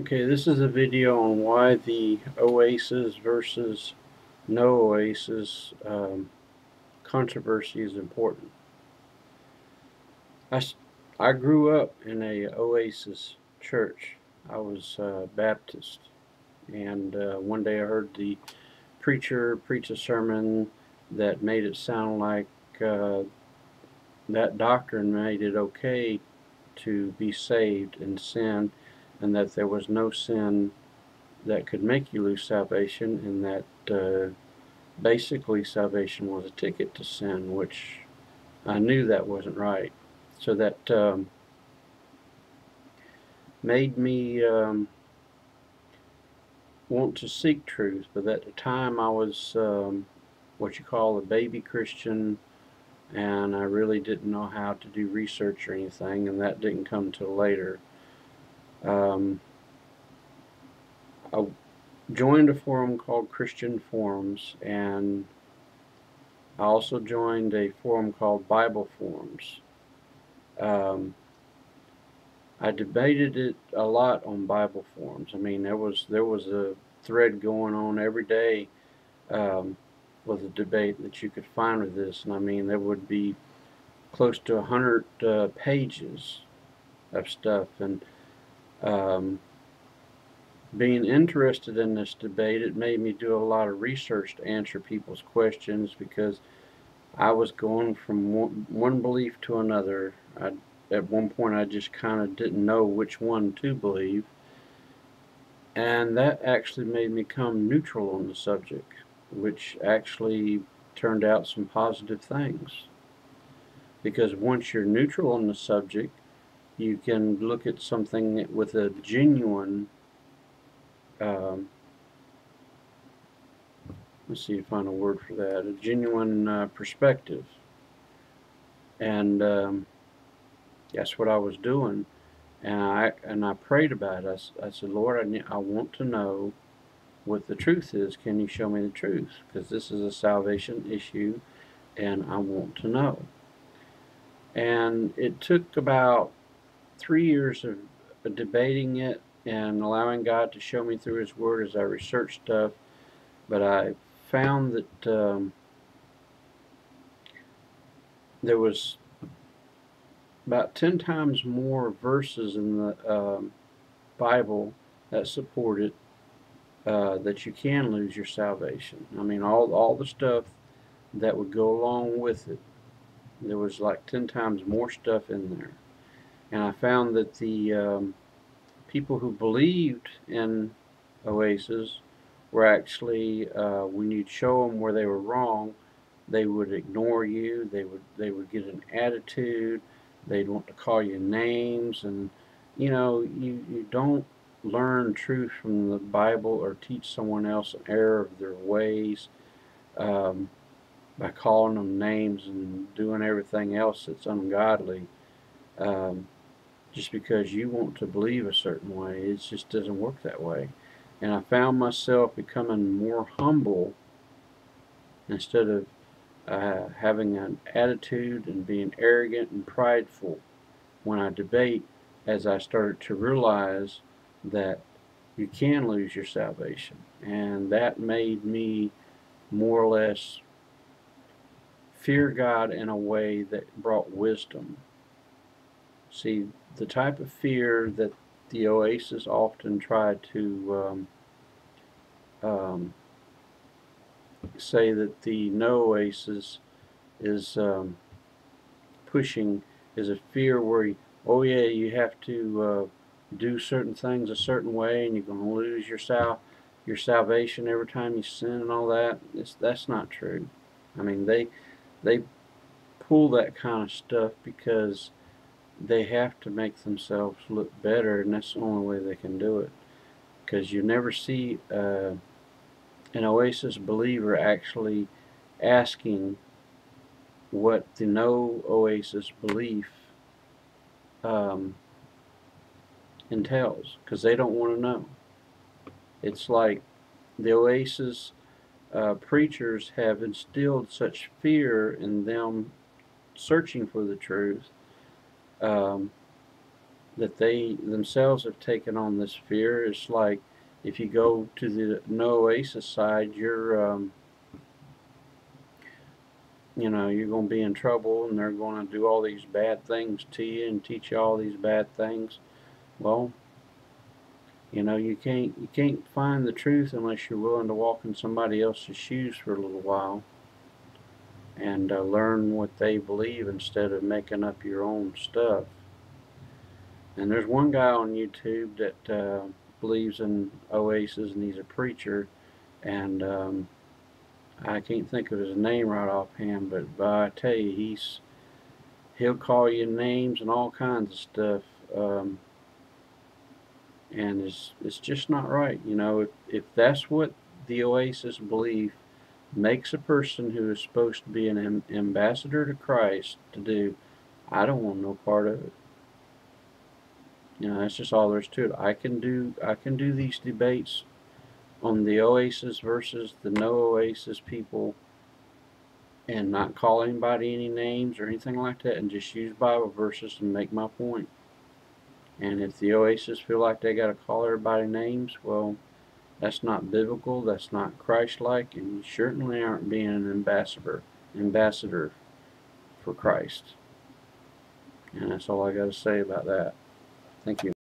Okay, this is a video on why the oasis versus no oasis controversy is important. I, I grew up in a oasis church. I was Baptist, and one day I heard the preacher preach a sermon that made it sound like uh, that doctrine made it okay to be saved and sin, and that there was no sin that could make you lose salvation, and that basically salvation was a ticket to sin, which I knew that wasn't right. So that made me want to seek truth. But at the time, I was what you call a baby Christian, and I really didn't know how to do research or anything, and that didn't come till later. Um, I joined a forum called Christian Forums, and I also joined a forum called Bible Forums. Um, I debated it a lot on Bible forums. I mean, there was a thread going on every day with a debate that you could find with this, and I mean there would be close to 100 pages of stuff, and um, being interested in this debate, it made me do a lot of research to answer people's questions because I was going from one belief to another. At one point, I just kind of didn't know which one to believe, and that actually made me come neutral on the subject, which actually turned out some positive things. Because once you're neutral on the subject, you can look at something with a genuine, um, let's see, find a word for that, a genuine perspective. And that's what I was doing. And I prayed about it. I said, Lord, I want to know what the truth is. Can you show me the truth? Because this is a salvation issue, and I want to know. And it took about 3 years of debating it and allowing God to show me through His Word as I researched stuff. But I found that there was about 10 times more verses in the Bible that supported that you can lose your salvation. I mean, all the stuff that would go along with it. There was like 10 times more stuff in there. And I found that the people who believed in Oasis were actually, when you'd show them where they were wrong, they would ignore you. They would get an attitude. They'd want to call you names, and you don't learn truth from the Bible or teach someone else an error of their ways um, by calling them names and doing everything else that's ungodly. Um, just because you want to believe a certain way. It just doesn't work that way. And I found myself becoming more humble instead of having an attitude and being arrogant and prideful when I debate, as I started to realize that you can lose your salvation. And that made me more or less fear God in a way that brought wisdom. See, the type of fear that the Oasis often try to say that the no Oasis is pushing is a fear where, oh yeah, you have to do certain things a certain way, and you're going to lose your salvation every time you sin and all that. That's not true. I mean, they pull that kind of stuff because they have to make themselves look better, and that's the only way they can do it. Because you never see an Oasis believer actually asking what the no Oasis belief um, entails, because they don't want to know. It's like the Oasis preachers have instilled such fear in them searching for the truth, um, that they themselves have taken on this fear. It's like if you go to the no oasis side, you're going to be in trouble, and they're going to do all these bad things to you and teach you all these bad things. Well, you can't find the truth unless you're willing to walk in somebody else's shoes for a little while and learn what they believe instead of making up your own stuff. And there's one guy on YouTube that believes in oasis, and he's a preacher, and I can't think of his name right offhand, but I tell you, he'll call you names and all kinds of stuff, and it's just not right. If that's what the oasis belief makes a person who is supposed to be an ambassador to Christ to do, I don't want no part of it. That's just all there is to it. I can do these debates on the oasis versus the no oasis people and not call anybody any names or anything like that, and just use Bible verses and make my point. And if the oasis feel like they got to call everybody names, well, that's not biblical, that's not Christ-like, and you certainly aren't being an ambassador for Christ. And that's all I got to say about that. Thank you.